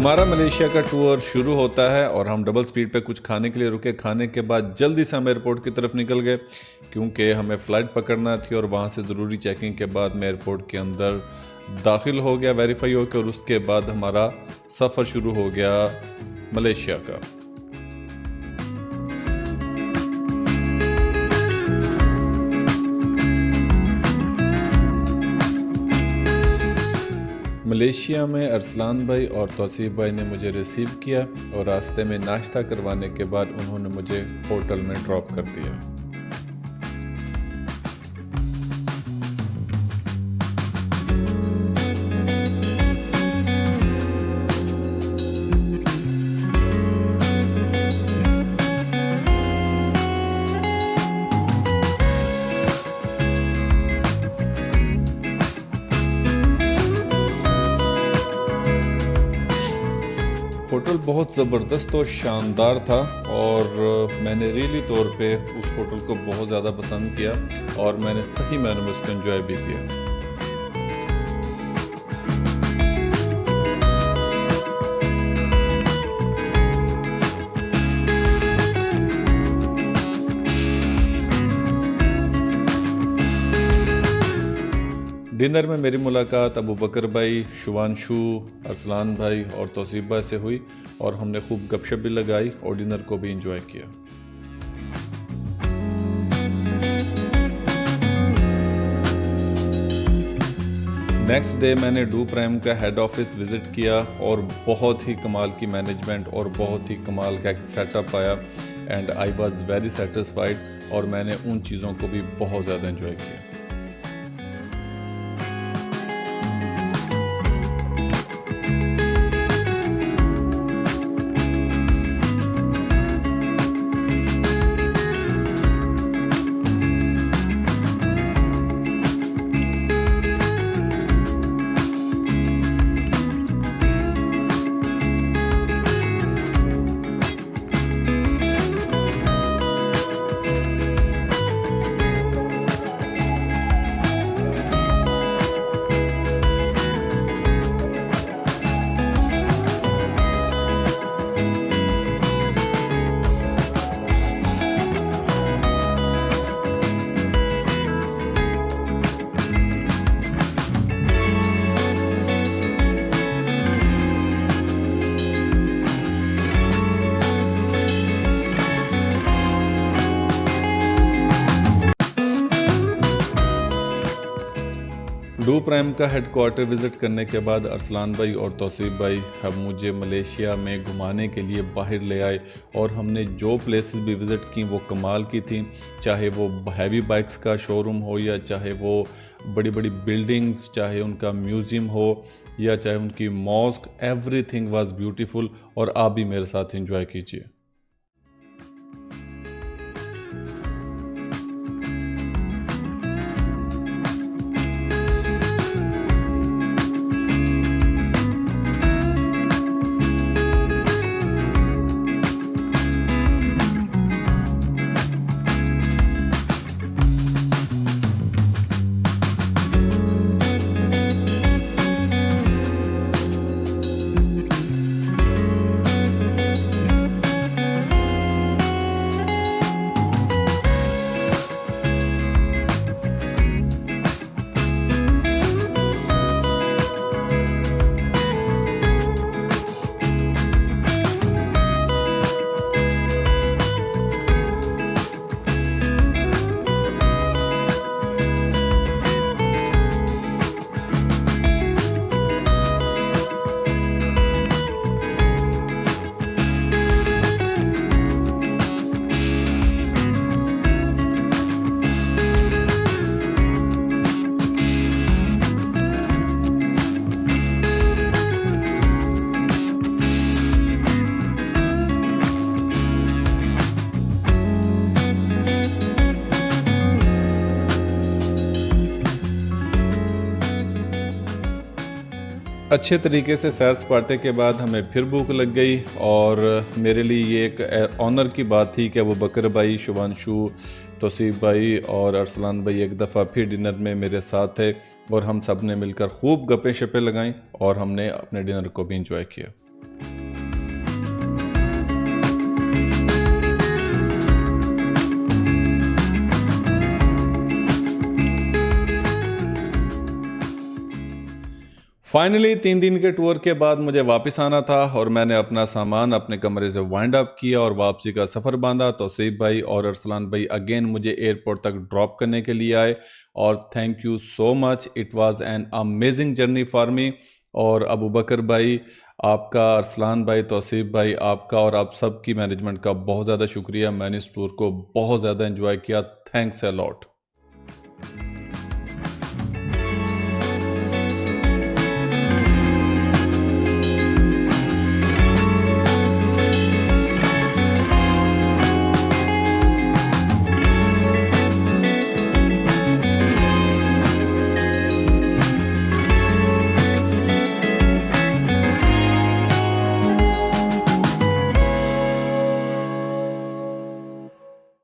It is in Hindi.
हमारा मलेशिया का टूर शुरू होता है और हम डबल स्पीड पे कुछ खाने के लिए रुके। खाने के बाद जल्दी से हम एयरपोर्ट की तरफ निकल गए क्योंकि हमें फ़्लाइट पकड़ना थी और वहाँ से ज़रूरी चेकिंग के बाद मैं एयरपोर्ट के अंदर दाखिल हो गया वेरीफाई होकर, और उसके बाद हमारा सफ़र शुरू हो गया मलेशिया का। मलेशिया में अरसलान भाई और तौसीफ भाई ने मुझे रिसीव किया और रास्ते में नाश्ता करवाने के बाद उन्होंने मुझे होटल में ड्रॉप कर दिया। होटल बहुत ज़बरदस्त और शानदार था और मैंने रियली तौर पे उस होटल को बहुत ज़्यादा पसंद किया और मैंने सही मायनों में उसको एंजॉय भी किया। डिनर में मेरी मुलाकात अबू बकर भाई, शुभांशु, अरसलान भाई और तौसीफ भाई से हुई और हमने खूब गपशप भी लगाई और डिनर को भी एंजॉय किया। नेक्स्ट डे मैंने डू प्राइम का हेड ऑफिस विज़िट किया और बहुत ही कमाल की मैनेजमेंट और बहुत ही कमाल का एक सेटअप आया and I was very satisfied और मैंने उन चीज़ों को भी बहुत ज़्यादा एंजॉय किया। डू प्राइम का हेडक्वार्टर विज़िट करने के बाद अरसलान भाई और तौसीफ भाई हम मुझे मलेशिया में घुमाने के लिए बाहर ले आए और हमने जो प्लेसेस भी विज़िट की वो कमाल की थी, चाहे वो हैवी बाइक्स का शोरूम हो या चाहे वो बड़ी बड़ी बिल्डिंग्स, चाहे उनका म्यूज़ियम हो या चाहे उनकी मॉस्क, एवरीथिंग वाज ब्यूटीफुल और आप भी मेरे साथ एंजॉय कीजिए। अच्छे तरीके से सैर सपाटे के बाद हमें फिर भूख लग गई और मेरे लिए ये एक ऑनर की बात थी कि अबू बकर भाई, शुभांशु, तौसीफ भाई और अरसलान भाई एक दफ़ा फिर डिनर में मेरे साथ थे और हम सब ने मिलकर खूब गप्पे शप्पे लगाईं और हमने अपने डिनर को भी इंजॉय किया। फाइनली 3 दिन के टूर के बाद मुझे वापस आना था और मैंने अपना सामान अपने कमरे से वाइंड अप किया और वापसी का सफ़र बांधा। तौसीफ भाई और अरसलान भाई अगेन मुझे एयरपोर्ट तक ड्रॉप करने के लिए आए और thank you so much, it was an amazing journey for me. और अबू बकर भाई आपका, अरसलान भाई, तौसीफ भाई आपका और आप सब की मैनेजमेंट का बहुत ज़्यादा शुक्रिया। मैंने इस टूर को बहुत ज़्यादा एंजॉय किया। Thanks a lot.